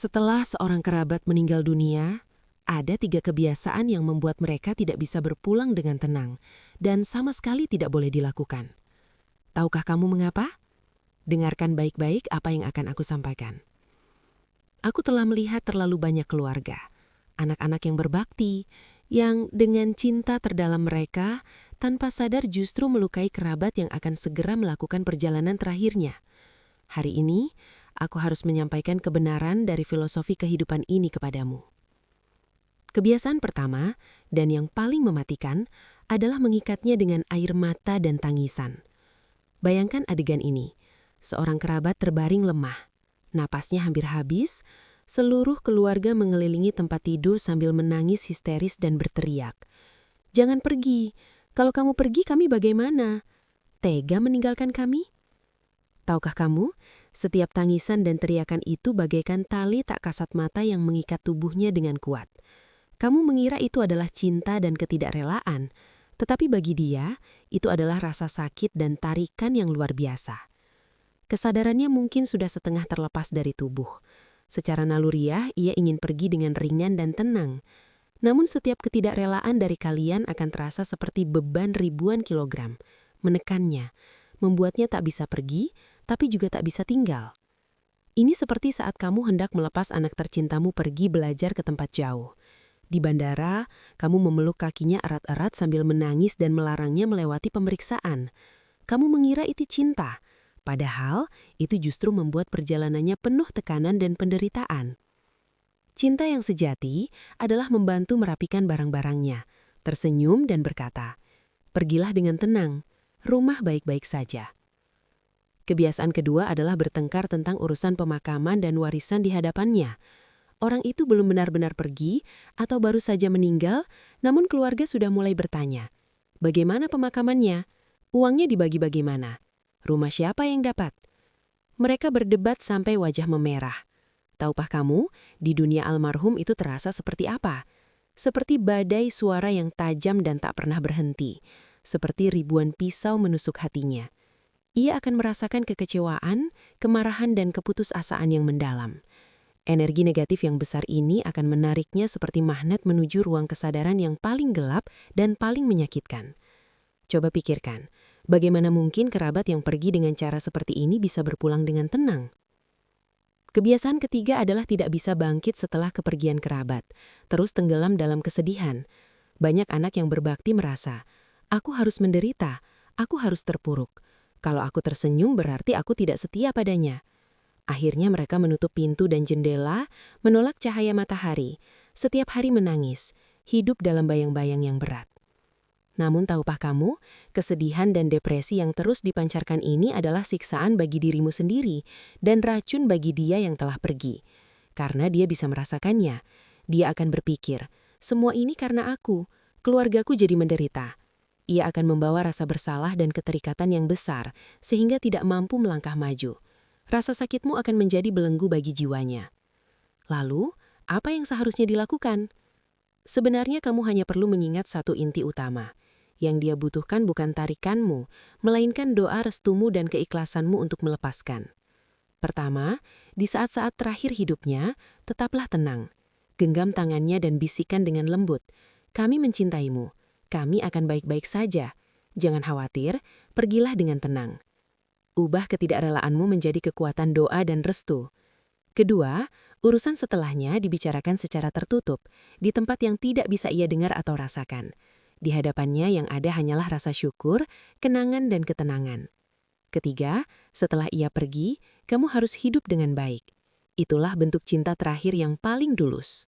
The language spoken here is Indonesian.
Setelah seorang kerabat meninggal dunia, ada 3 kebiasaan yang membuat mereka tidak bisa berpulang dengan tenang dan sama sekali tidak boleh dilakukan. Tahukah kamu mengapa? Dengarkan baik-baik apa yang akan aku sampaikan. Aku telah melihat terlalu banyak keluarga, anak-anak yang berbakti, yang dengan cinta terdalam mereka tanpa sadar justru melukai kerabat yang akan segera melakukan perjalanan terakhirnya. Hari ini, aku harus menyampaikan kebenaran dari filosofi kehidupan ini kepadamu. Kebiasaan pertama, dan yang paling mematikan, adalah mengikatnya dengan air mata dan tangisan. Bayangkan adegan ini. Seorang kerabat terbaring lemah. Napasnya hampir habis, seluruh keluarga mengelilingi tempat tidur sambil menangis histeris dan berteriak. "Jangan pergi. Kalau kamu pergi, kami bagaimana? Tega meninggalkan kami?" Tahukah kamu, setiap tangisan dan teriakan itu bagaikan tali tak kasat mata yang mengikat tubuhnya dengan kuat. Kamu mengira itu adalah cinta dan ketidakrelaan, tetapi bagi dia, itu adalah rasa sakit dan tarikan yang luar biasa. Kesadarannya mungkin sudah setengah terlepas dari tubuh. Secara naluriah, ia ingin pergi dengan ringan dan tenang. Namun setiap ketidakrelaan dari kalian akan terasa seperti beban ribuan kilogram, menekannya, membuatnya tak bisa pergi, tapi juga tak bisa tinggal. Ini seperti saat kamu hendak melepas anak tercintamu pergi belajar ke tempat jauh. Di bandara, kamu memeluk kakinya erat-erat sambil menangis dan melarangnya melewati pemeriksaan. Kamu mengira itu cinta, padahal itu justru membuat perjalanannya penuh tekanan dan penderitaan. Cinta yang sejati adalah membantu merapikan barang-barangnya, tersenyum dan berkata, "Pergilah dengan tenang, rumah baik-baik saja." Kebiasaan kedua adalah bertengkar tentang urusan pemakaman dan warisan di hadapannya. Orang itu belum benar-benar pergi atau baru saja meninggal, namun keluarga sudah mulai bertanya, "Bagaimana pemakamannya? Uangnya dibagi bagaimana? Rumah siapa yang dapat?" Mereka berdebat sampai wajah memerah. Tahukah kamu, di dunia almarhum itu terasa seperti apa? Seperti badai suara yang tajam dan tak pernah berhenti. Seperti ribuan pisau menusuk hatinya. Ia akan merasakan kekecewaan, kemarahan dan keputusasaan yang mendalam. Energi negatif yang besar ini akan menariknya seperti magnet menuju ruang kesadaran yang paling gelap dan paling menyakitkan. Coba pikirkan, bagaimana mungkin kerabat yang pergi dengan cara seperti ini bisa berpulang dengan tenang? Kebiasaan ketiga adalah tidak bisa bangkit setelah kepergian kerabat, terus tenggelam dalam kesedihan. Banyak anak yang berbakti merasa, "Aku harus menderita, aku harus terpuruk. Kalau aku tersenyum berarti aku tidak setia padanya." Akhirnya mereka menutup pintu dan jendela, menolak cahaya matahari, setiap hari menangis, hidup dalam bayang-bayang yang berat. Namun tahukah kamu, kesedihan dan depresi yang terus dipancarkan ini adalah siksaan bagi dirimu sendiri dan racun bagi dia yang telah pergi. Karena dia bisa merasakannya, dia akan berpikir, "Semua ini karena aku, keluargaku jadi menderita." Ia akan membawa rasa bersalah dan keterikatan yang besar, sehingga tidak mampu melangkah maju. Rasa sakitmu akan menjadi belenggu bagi jiwanya. Lalu, apa yang seharusnya dilakukan? Sebenarnya kamu hanya perlu mengingat satu inti utama. Yang dia butuhkan bukan tarikanmu, melainkan doa restumu dan keikhlasanmu untuk melepaskan. Pertama, di saat-saat terakhir hidupnya, tetaplah tenang. Genggam tangannya dan bisikan dengan lembut, "Kami mencintaimu. Kami akan baik-baik saja. Jangan khawatir, pergilah dengan tenang." Ubah ketidakrelaanmu menjadi kekuatan doa dan restu. Kedua, urusan setelahnya dibicarakan secara tertutup, di tempat yang tidak bisa ia dengar atau rasakan. Di hadapannya yang ada hanyalah rasa syukur, kenangan dan ketenangan. Ketiga, setelah ia pergi, kamu harus hidup dengan baik. Itulah bentuk cinta terakhir yang paling tulus.